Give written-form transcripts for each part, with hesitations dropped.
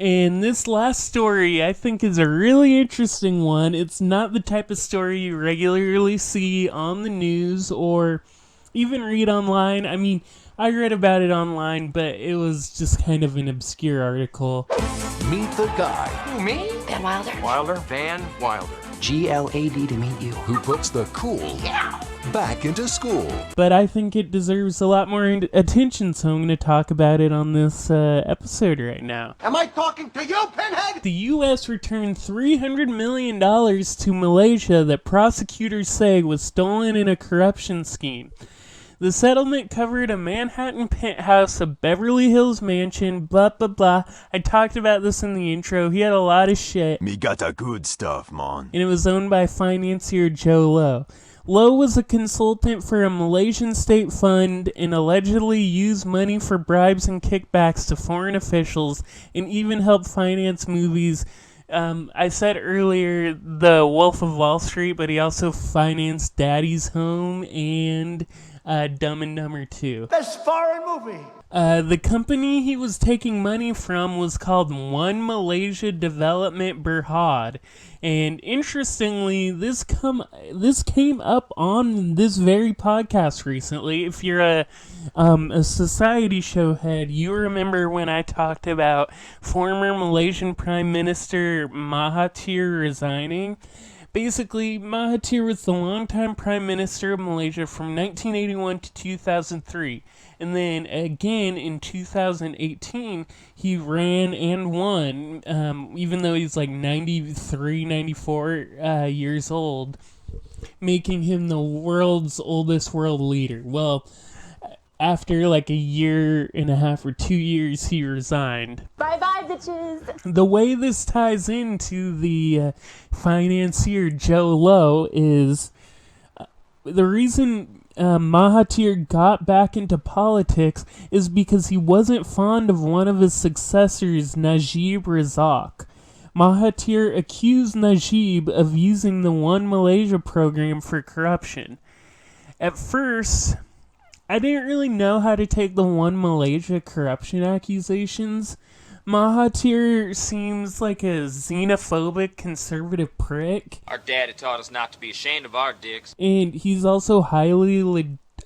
And this last story I think is a really interesting one. It's not the type of story you regularly see on the news or even read online. I mean, I read about it online, but it was just kind of an obscure article. Meet the guy. Who, me? Van Wilder. Wilder? Van Wilder. GLAD to meet you. Who puts the cool back into school. But I think it deserves a lot more attention, so I'm going to talk about it on this episode right now. Am I talking to you, Pinhead? The U.S. returned $300 million to Malaysia that prosecutors say was stolen in a corruption scheme. The settlement covered a Manhattan penthouse, a Beverly Hills mansion, blah, blah, blah. I talked about this in the intro. He had a lot of shit. Me got the good stuff, man. And it was owned by financier Jho Low. Low was a consultant for a Malaysian state fund and allegedly used money for bribes and kickbacks to foreign officials and even helped finance movies. I said earlier The Wolf of Wall Street, but he also financed Daddy's Home and Dumb and Dumber 2. Best foreign movie. The company he was taking money from was called One Malaysia Development Berhad. And interestingly, this came up on this very podcast recently. If you're a society show head, you remember when I talked about former Malaysian Prime Minister Mahathir resigning. Basically, Mahathir was the longtime Prime Minister of Malaysia from 1981 to 2003. And then again in 2018, he ran and won, even though he's like 93, 94 years old, making him the world's oldest world leader. Well, after like a year and a half or 2 years, he resigned. Bye-bye, bitches! The way this ties into the financier Jho Low is the reason Mahathir got back into politics is because he wasn't fond of one of his successors, Najib Razak. Mahathir accused Najib of using the One Malaysia program for corruption. At first, I didn't really know how to take the One Malaysia corruption accusations. Mahathir seems like a xenophobic conservative prick. Our daddy taught us not to be ashamed of our dicks. And he's also highly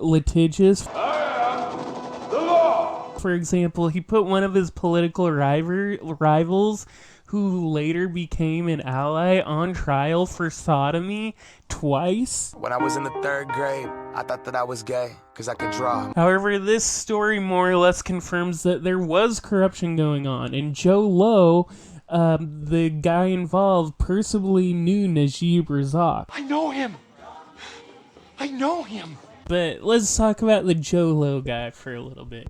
litigious. I am the law. For example, he put one of his political rivals, who later became an ally, on trial for sodomy twice. When I was in the 3rd grade, I thought that I was gay because I could draw. However, this story more or less confirms that there was corruption going on, and Jho Low, the guy involved, personally knew Najib Razak. I know him. I know him. But let's talk about the Jho Low guy for a little bit.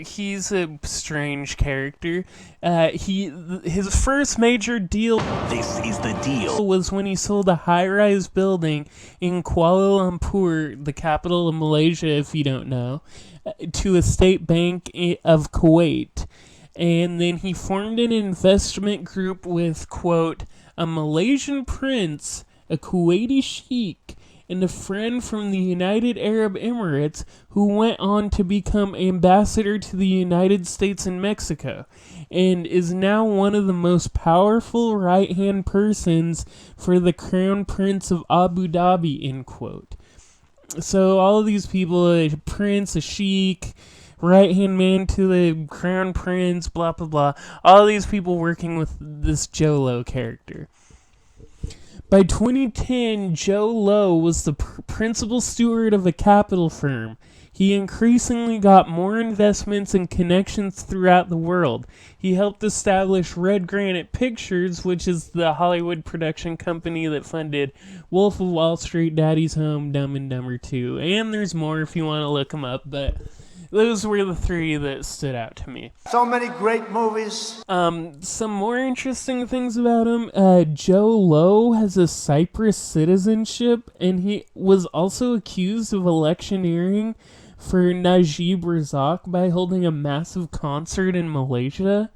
He's a strange character. His first major deal, This is the deal. was when he sold a high-rise building in Kuala Lumpur, the capital of Malaysia, if you don't know, to a state bank of Kuwait. And then he formed an investment group with, quote, a Malaysian prince, a Kuwaiti sheikh, and a friend from the United Arab Emirates who went on to become ambassador to the United States and Mexico, and is now one of the most powerful right-hand persons for the Crown Prince of Abu Dhabi, end quote. So all of these people, a prince, a sheikh, right-hand man to the Crown Prince, blah, blah, blah, all these people working with this Jho Low character. By 2010, Jho Low was the principal steward of a capital firm. He increasingly got more investments and connections throughout the world. He helped establish Red Granite Pictures, which is the Hollywood production company that funded Wolf of Wall Street, Daddy's Home, Dumb and Dumber 2. And there's more if you want to look them up, but those were the three that stood out to me. So many great movies. Some more interesting things about him. Jho Low has a Cyprus citizenship, and he was also accused of electioneering for Najib Razak by holding a massive concert in Malaysia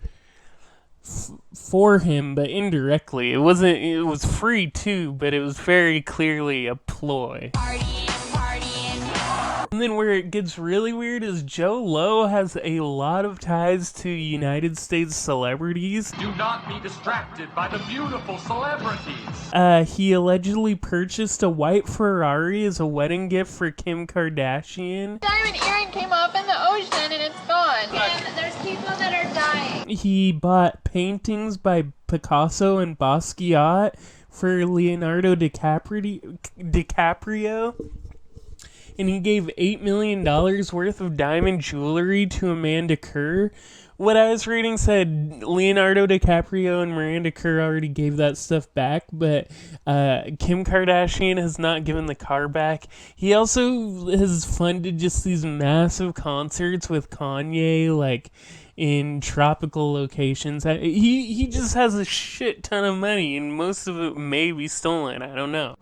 for him, but indirectly. It was free too, but it was very clearly a ploy. And then where it gets really weird is Jho Low has a lot of ties to United States celebrities. Do not be distracted by the beautiful celebrities. He allegedly purchased a white Ferrari as a wedding gift for Kim Kardashian. Diamond earring came off in the ocean and it's gone. And there's people that are dying. He bought paintings by Picasso and Basquiat for Leonardo DiCaprio. And he gave $8 million worth of diamond jewelry to Amanda Kerr. What I was reading said Leonardo DiCaprio and Miranda Kerr already gave that stuff back, but Kim Kardashian has not given the car back. He also has funded just these massive concerts with Kanye, like, in tropical locations. He just has a shit ton of money, and most of it may be stolen. I don't know.